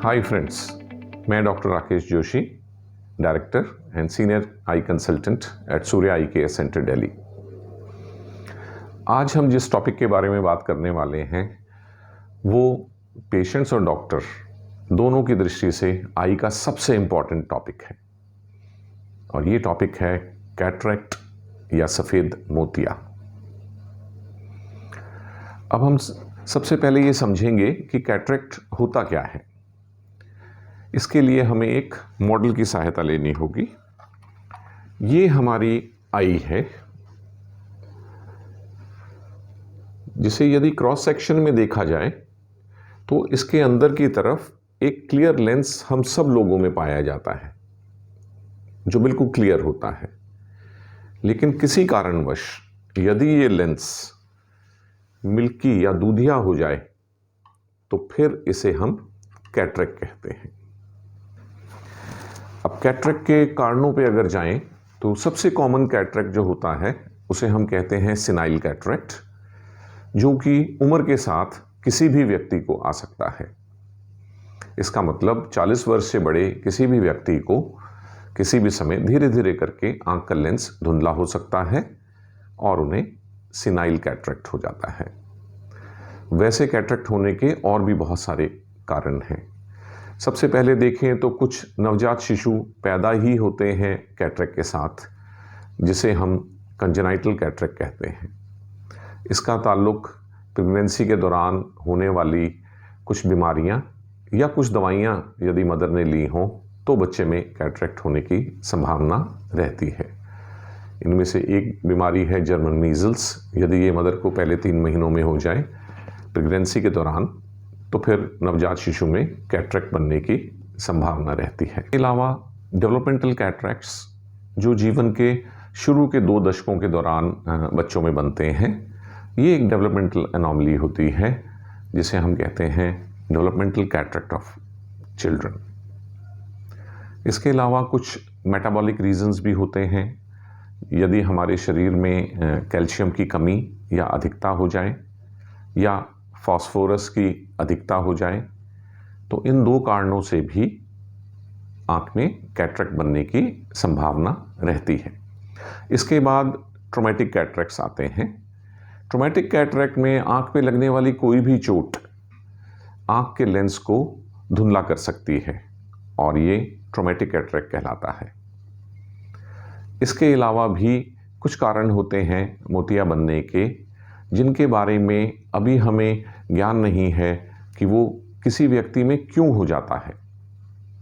Hi friends, मैं doctor Rakesh Joshi, director and senior I consultant eight Surya I care centre Delhi. आज हम जिस टॉपिक के बारे में बात करने वाले हैं वो पेशेंट्स और डॉक्टर दोनों की दृष्टि से आई का सबसे इम्पॉर्टेंट टॉपिक है, और ये टॉपिक है कैटरेक्ट या सफ़ेद मोतिया। अब हम सबसे पहले ये समझेंगे कि कैटरेक्ट होता क्या है। इसके लिए हमें एक मॉडल की सहायता लेनी होगी। ये हमारी आई है, जिसे यदि क्रॉस सेक्शन में देखा जाए तो इसके अंदर की तरफ एक क्लियर लेंस हम सब लोगों में पाया जाता है, जो बिल्कुल क्लियर होता है। लेकिन किसी कारणवश यदि ये लेंस मिल्की या दूधिया हो जाए तो फिर इसे हम कैटरेक्ट कहते हैं। अब कैटरेक्ट के कारणों पे अगर जाएं तो सबसे कॉमन कैटरेक्ट जो होता है उसे हम कहते हैं सिनाइल कैटरेक्ट, जो कि उम्र के साथ किसी भी व्यक्ति को आ सकता है। इसका मतलब 40 वर्ष से बड़े किसी भी व्यक्ति को किसी भी समय धीरे धीरे करके आंख का लेंस धुंधला हो सकता है और उन्हें सिनाइल कैटरेक्ट हो जाता है। वैसे कैटरेक्ट होने के और भी बहुत सारे कारण हैं। सबसे पहले देखें तो कुछ नवजात शिशु पैदा ही होते हैं कैटरेक्ट के साथ, जिसे हम कंजेनाइटल कैटरेक्ट कहते हैं। इसका ताल्लुक प्रेगनेंसी के दौरान होने वाली कुछ बीमारियां या कुछ दवाइयां यदि मदर ने ली हों तो बच्चे में कैटरेक्ट होने की संभावना रहती है। इनमें से एक बीमारी है जर्मन मीजल्स। यदि ये मदर को पहले 3 महीनों में हो जाए प्रेगनेंसी के दौरान तो फिर नवजात शिशु में कैटरेक्ट बनने की संभावना रहती है। इसके अलावा डेवलपमेंटल कैटरेक्ट्स जो जीवन के शुरू के 2 दशकों के दौरान बच्चों में बनते हैं, ये एक डेवलपमेंटल एनॉमली होती है जिसे हम कहते हैं डेवलपमेंटल कैटरेक्ट ऑफ चिल्ड्रन। इसके अलावा कुछ मेटाबॉलिक रीजंस भी होते हैं। यदि हमारे शरीर में कैल्शियम की कमी या अधिकता हो जाए या फास्फोरस की अधिकता हो जाए तो इन 2 कारणों से भी आँख में कैटरेक्ट बनने की संभावना रहती है। इसके बाद ट्रॉमेटिक कैटरेक्ट्स आते हैं। ट्रॉमेटिक कैटरेक्ट में आँख पे लगने वाली कोई भी चोट आँख के लेंस को धुंधला कर सकती है और ये ट्रॉमेटिक कैटरेक्ट कहलाता है। इसके अलावा भी कुछ कारण होते हैं मोतिया बनने के, जिनके बारे में अभी हमें ज्ञान नहीं है कि वो किसी व्यक्ति में क्यों हो जाता है,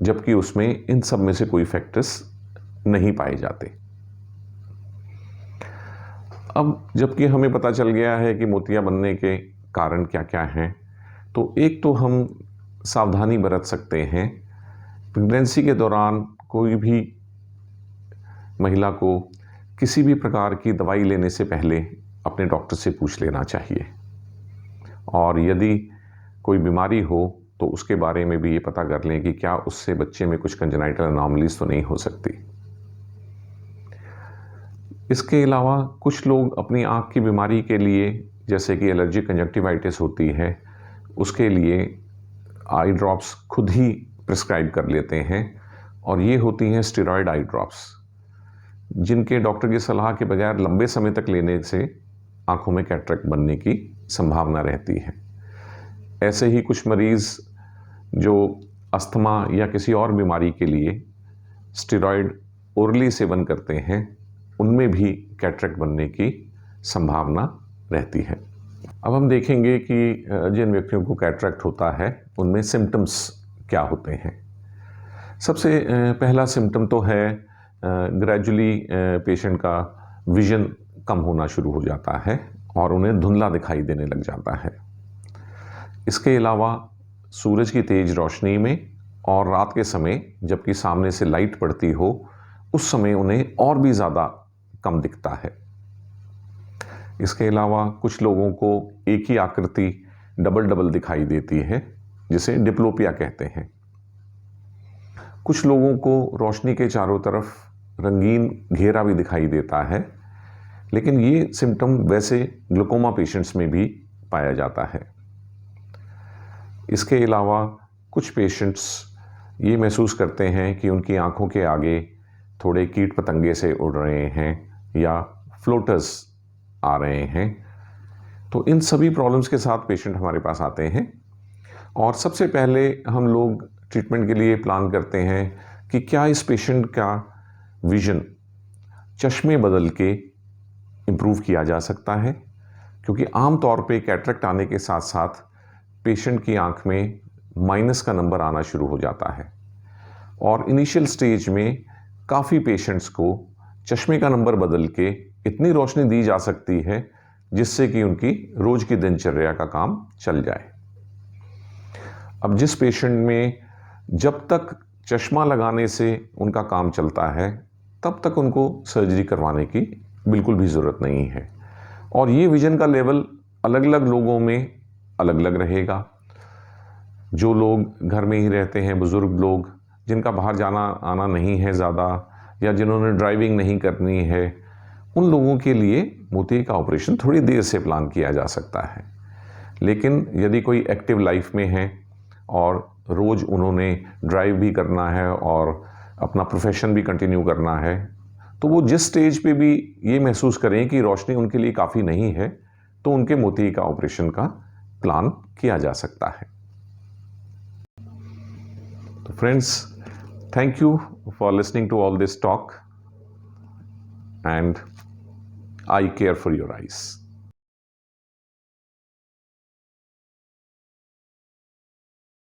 जबकि उसमें इन सब में से कोई फैक्टर्स नहीं पाए जाते। अब जबकि हमें पता चल गया है कि मोतिया बनने के कारण क्या क्या हैं, तो एक तो हम सावधानी बरत सकते हैं। प्रेगनेंसी के दौरान कोई भी महिला को किसी भी प्रकार की दवाई लेने से पहले अपने डॉक्टर से पूछ लेना चाहिए, और यदि कोई बीमारी हो तो उसके बारे में भी ये पता कर लें कि क्या उससे बच्चे में कुछ कंजेनाइटल एनॉमलीज तो नहीं हो सकती। इसके अलावा कुछ लोग अपनी आँख की बीमारी के लिए, जैसे कि एलर्जिक कंजक्टिवाइटिस होती है, उसके लिए आई ड्रॉप्स खुद ही प्रिस्क्राइब कर लेते हैं, और ये होती हैं स्टेरॉयड आई ड्रॉप्स, जिनके डॉक्टर की सलाह के बगैर लंबे समय तक लेने से आँखों में कैटरेक्ट बनने की संभावना रहती है। ऐसे ही कुछ मरीज़ जो अस्थमा या किसी और बीमारी के लिए स्टेरॉयड ओरली सेवन करते हैं, उनमें भी कैटरेक्ट बनने की संभावना रहती है। अब हम देखेंगे कि जिन व्यक्तियों को कैटरेक्ट होता है उनमें सिम्टम्स क्या होते हैं। सबसे पहला सिम्टम तो है ग्रेजुअली पेशेंट का विजन कम होना शुरू हो जाता है और उन्हें धुंधला दिखाई देने लग जाता है। इसके अलावा सूरज की तेज रोशनी में और रात के समय जबकि सामने से लाइट पड़ती हो, उस समय उन्हें और भी ज़्यादा कम दिखता है। इसके अलावा कुछ लोगों को एक ही आकृति डबल डबल दिखाई देती है, जिसे डिप्लोपिया कहते हैं। कुछ लोगों को रोशनी के चारों तरफ रंगीन घेरा भी दिखाई देता है, लेकिन ये सिम्टम वैसे ग्लूकोमा पेशेंट्स में भी पाया जाता है। इसके अलावा कुछ पेशेंट्स ये महसूस करते हैं कि उनकी आंखों के आगे थोड़े कीट पतंगे से उड़ रहे हैं या फ्लोटर्स आ रहे हैं। तो इन सभी प्रॉब्लम्स के साथ पेशेंट हमारे पास आते हैं और सबसे पहले हम लोग ट्रीटमेंट के लिए प्लान करते हैं कि क्या इस पेशेंट का विजन चश्मे बदल के इम्प्रूव किया जा सकता है, क्योंकि आम तौर पे कैटरेक्ट आने के साथ साथ पेशेंट की आंख में माइनस का नंबर आना शुरू हो जाता है और इनिशियल स्टेज में काफ़ी पेशेंट्स को चश्मे का नंबर बदल के इतनी रोशनी दी जा सकती है जिससे कि उनकी रोज़ की दिनचर्या का काम चल जाए। अब जिस पेशेंट में जब तक चश्मा लगाने से उनका काम चलता है तब तक उनको सर्जरी करवाने की बिल्कुल भी ज़रूरत नहीं है और ये विज़न का लेवल अलग अलग लोगों में अलग अलग रहेगा। जो लोग घर में ही रहते हैं, बुज़ुर्ग लोग जिनका बाहर जाना आना नहीं है ज़्यादा या जिन्होंने ड्राइविंग नहीं करनी है, उन लोगों के लिए मोतिये का ऑपरेशन थोड़ी देर से प्लान किया जा सकता है। लेकिन यदि कोई एक्टिव लाइफ में है और रोज़ उन्होंने ड्राइव भी करना है और अपना प्रोफेशन भी कंटिन्यू करना है, तो वो जिस स्टेज पे भी ये महसूस करें कि रोशनी उनके लिए काफ़ी नहीं है, तो उनके मोतिये का ऑपरेशन का प्लान किया जा सकता है। तो friends, thank you for listening to all this talk, and I care for your eyes.